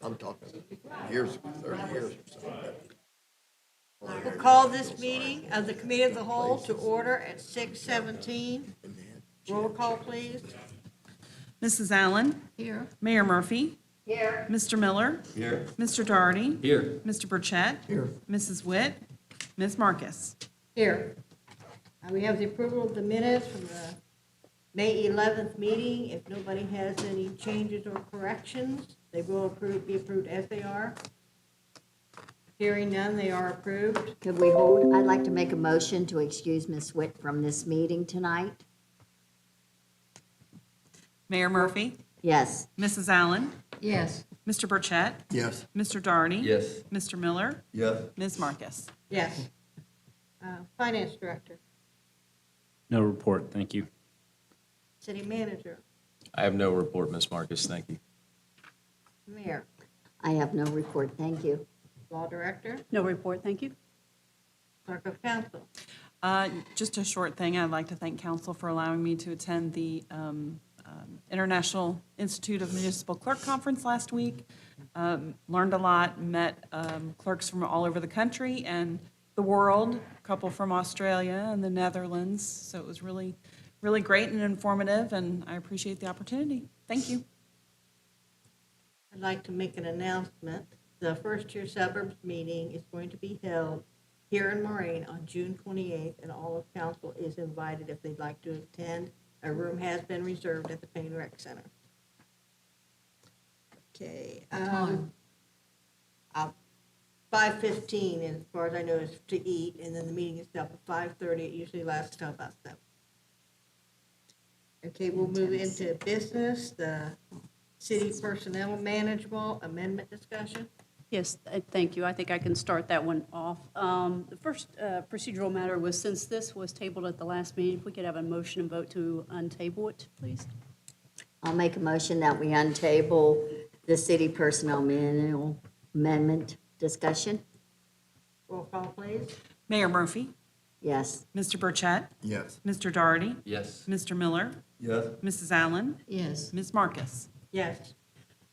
I'm talking years ago, 30 years or something. We'll call this meeting of the Committee of the Whole to order at 6:17. Roll call, please. Mrs. Allen? Here. Mayor Murphy? Here. Mr. Miller? Here. Mr. Doherty? Here. Mr. Burchett? Here. Mrs. Witt? Ms. Marcus? Here. We have the approval of the minutes from the May 11th meeting. If nobody has any changes or corrections, they will be approved as they are. Hearing none, they are approved. Could we hold, I'd like to make a motion to excuse Ms. Witt from this meeting tonight. Mayor Murphy? Yes. Mrs. Allen? Yes. Mr. Burchett? Yes. Mr. Doherty? Yes. Mr. Miller? Yes. Ms. Marcus? Yes. Finance Director, No report, thank you. City Manager, I have no report, Ms. Marcus, thank you. Mayor, I have no report, thank you. Law Director, No report, thank you. Clerk of Council. Just a short thing. I'd like to thank council for allowing me to attend the International Institute of Municipal Clerk Conference last week. Learned a lot, met clerks from all over the country and the world, a couple from Australia and the Netherlands. So it was really, really great and informative, and I appreciate the opportunity. Thank you. I'd like to make an announcement. The first-year suburbs meeting is going to be held here in Moraine on June 28th, and all of council is invited if they'd like to attend. A room has been reserved at the Payne Rec Center. Okay. 5:15, as far as I know, is to eat, and then the meeting itself at 5:30. It usually lasts till about 7. Okay, we'll move into business, the city personnel management amendment discussion. Yes, thank you. I think I can start that one off. The first procedural matter was, since this was tabled at the last meeting, if we could have a motion and vote to untable it, please. I'll make a motion that we untable the city personnel manual amendment discussion. Roll call, please. Mayor Murphy? Yes. Mr. Burchett? Yes. Mr. Doherty? Yes. Mr. Miller? Yes. Mrs. Allen? Yes. Ms. Marcus? Yes.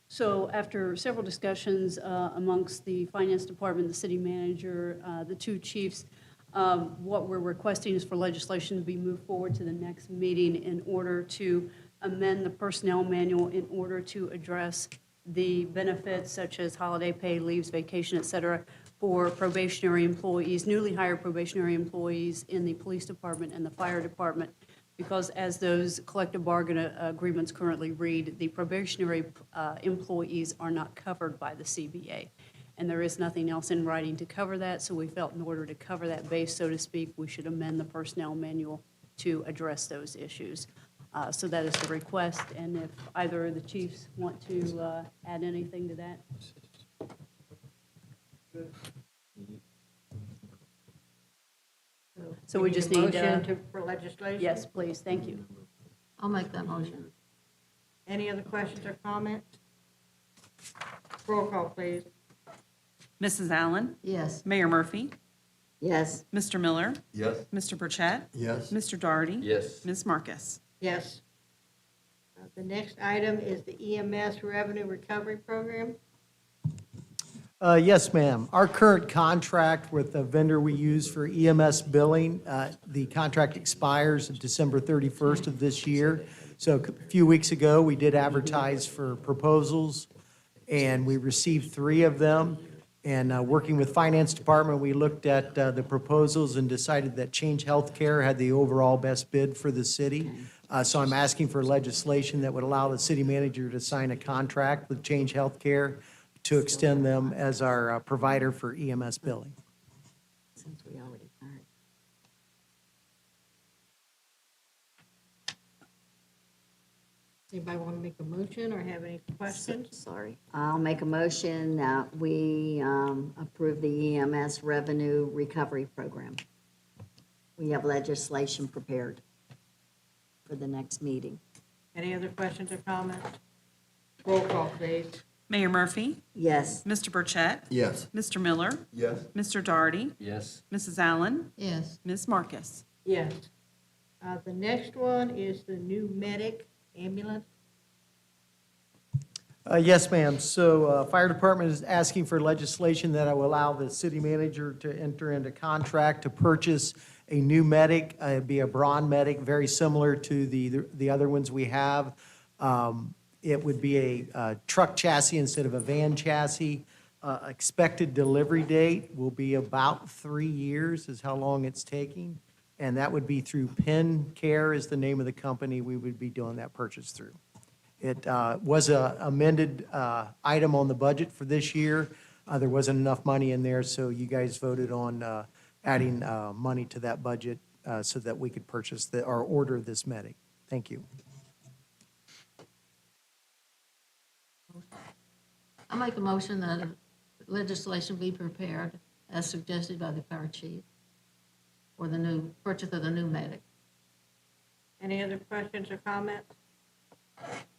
So after several discussions amongst the finance department, the city manager, the two chiefs, what we're requesting is for legislation to be moved forward to the next meeting in order to amend the personnel manual in order to address the benefits such as holiday pay, leaves, vacation, et cetera, for probationary employees, newly hired probationary employees in the police department and the fire department. Because as those collective bargain agreements currently read, the probationary employees are not covered by the CBA. And there is nothing else in writing to cover that, so we felt in order to cover that base, so to speak, we should amend the personnel manual to address those issues. So that is the request, and if either of the chiefs want to add anything to that? So we just a need, motion for legislation? yes, please, thank you. I'll make that motion. Any other questions or comments? Roll call, please. Mrs. Allen? Yes. Mayor Murphy? Yes. Mr. Miller? Yes. Mr. Burchett? Yes. Mr. Doherty? Yes. Ms. Marcus? Yes. The next item is the EMS Revenue Recovery Program. Yes, ma'am. Our current contract with the vendor we use for EMS billing, the contract expires on December 31st of this year. So a few weeks ago, we did advertise for proposals, and we received 3 of them. And working with Finance Department, we looked at the proposals and decided that Change Healthcare had the overall best bid for the city. So I'm asking for legislation that would allow the city manager to sign a contract with Change Healthcare to extend them as our provider for EMS billing. Since we already hired. Anybody want to make a motion or have any questions? Sorry. I'll make a motion that we approve the EMS revenue recovery program. We have legislation prepared for the next meeting. Any other questions or comments? Roll call, please. Mayor Murphy? Yes. Mr. Burchett? Yes. Mr. Miller? Yes. Mr. Doherty? Yes. Mrs. Allen? Yes. Ms. Marcus? Yes. The next one is the new medic ambulance. Yes, ma'am. So Fire Department is asking for legislation that will allow the city manager to enter into contract to purchase a new medic. It'd be a Braun medic, very similar to the other ones we have. It would be a truck chassis instead of a van chassis. Expected delivery date will be about 3 years is how long it's taking. And that would be through Penn Care is the name of the company we would be doing that purchase through. It was a amended item on the budget for this year. There wasn't enough money in there, so you guys voted on adding money to that budget so that we could purchase or order this medic. Thank you. I make a motion that legislation be prepared as suggested by the fire chief for the new, purchase of the new medic. Any other questions or comments?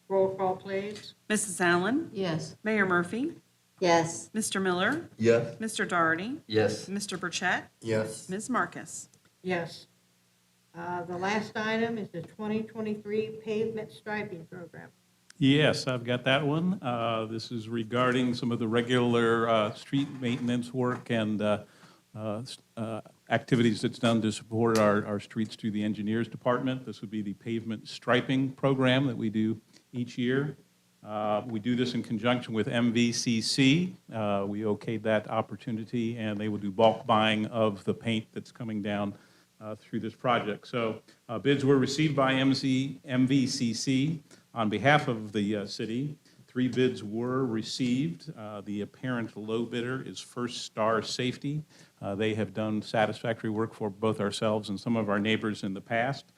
Roll call, please. Mrs. Allen? Yes. Mayor Murphy? Yes, Mr. Miller? Yes. Mr. Doherty? Yes. Mr. Burchett? Yes. Ms. Marcus? Yes. The last item is the 2023 pavement striping program. Yes, I've got that one. This is regarding some of the regular street maintenance work and activities that's done to support our streets through the engineers department. This would be the pavement striping program that we do each year. We do this in conjunction with MVCC. We okayed that opportunity, and they will do bulk buying of the paint that's coming down through this project. So bids were received by MVCC on behalf of the city. 3 bids were received. The apparent low bidder is First Star Safety. They have done satisfactory work for both ourselves and some of our neighbors in the past.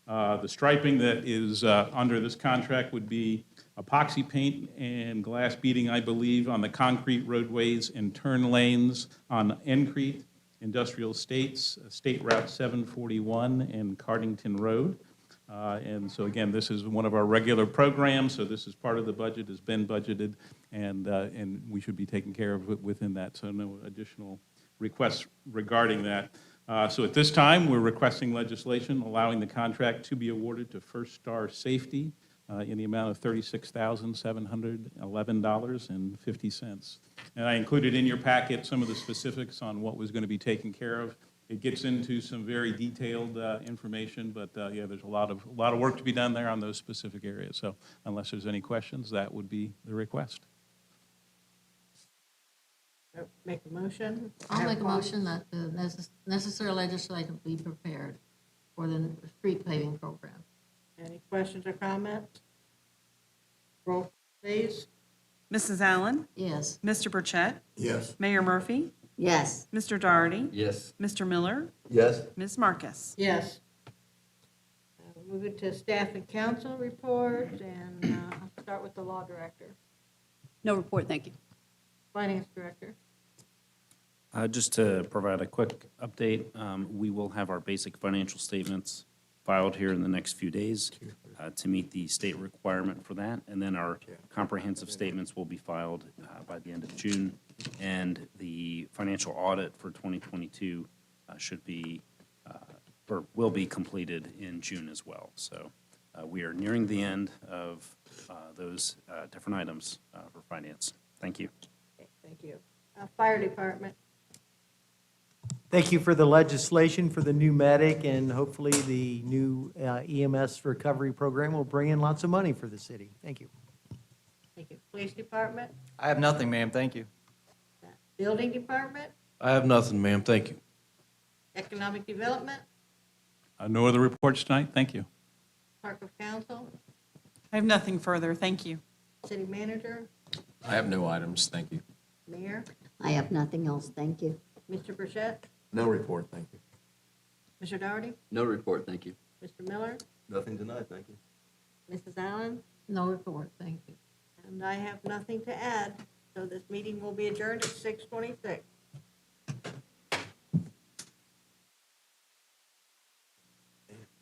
The striping that is under this contract would be epoxy paint and glass beading, I believe, on the concrete roadways and turn lanes on Encrete, Industrial Estates, State Route 741, and Cardington Road. And so again, this is one of our regular programs, so this is part of the budget, has been budgeted, and we should be taken care of within that, so no additional requests regarding that. So at this time, we're requesting legislation allowing the contract to be awarded to First Star Safety in the amount of $36,711.50. And I included in your packet some of the specifics on what was going to be taken care of. It gets into some very detailed information, but yeah, there's a lot of work to be done there on those specific areas. So unless there's any questions, that would be the request. Make a motion. I'll make a motion that the necessary legislation be prepared for the street paving program. Any questions or comments? Roll, please. Mrs. Allen? Yes. Mr. Burchett? Yes. Mayor Murphy? yes. Mr. Doherty? Yes. Mr. Miller? Yes. Ms. Marcus? Yes. Moving to staff and council report, and I'll start with the law director, No report, thank you. finance director. Just to provide a quick update, we will have our basic financial statements filed here in the next few days to meet the state requirement for that. And then our comprehensive statements will be filed by the end of June. And the financial audit for 2022 should be, or will be completed in June as well. So we are nearing the end of those different items for finance. Thank you. Okay, thank you. Fire department. Thank you for the legislation for the new medic, and hopefully the new EMS recovery program will bring in lots of money for the city. Thank you. Thank you. Police department, I have nothing, ma'am, thank you. building department, I have nothing, ma'am, thank you. economic development, No other reports tonight? Thank you. clerk of council, I have nothing further, thank you. city manager, I have no items, thank you. mayor, I have nothing else, thank you. Mr. Burchett, No report, thank you. Mr. Doherty, No report, thank you. Mr. Miller, Nothing tonight, thank you. Mrs. Allen, No report, thank you. and I have nothing to add, so this meeting will be adjourned at 6:26.